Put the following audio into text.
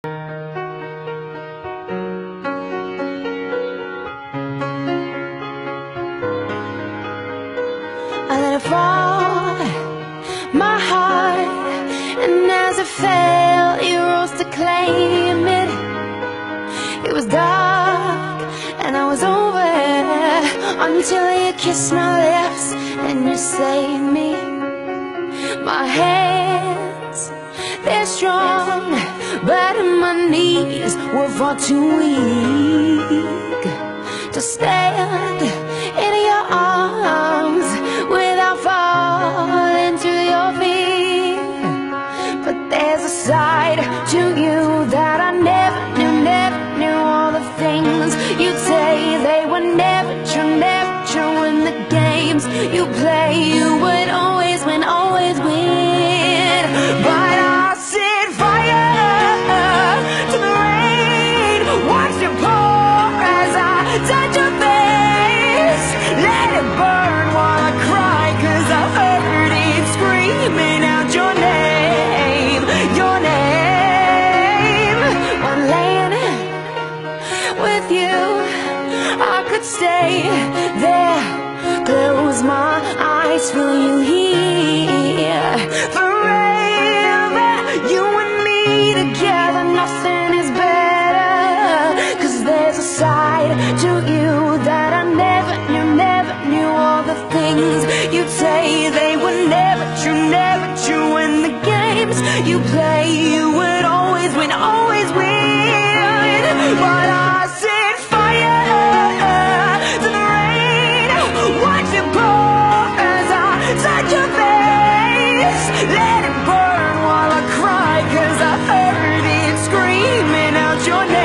I let it fall, my heart, and as it fell, it rose to claim it. It was dark, and I was over until you kissed my lips and you saved me. My hands, they're strong, but my knees were far too weak to stand in your arms without falling to your feet. But there's a side to you that I never knew. All the things you'd say, they were never true. In the games you play, you would always win, always win. But I set fire to the rain, watch it pour as I touch your face. Let it burn while I cry, 'cause I heard it screaming out your name, your name. One laying with you, I could stay there, close my eyes, feel you here forever. You and me together, nothing is better. 'Cause there's a side to you that I never knew. All the things you'd say, they were never true. In the games you play, you would always win, always win. But I set fire to the rain, watch it pour as I touch your face. Let it burn while I cry, 'cause I heard it screaming out your name.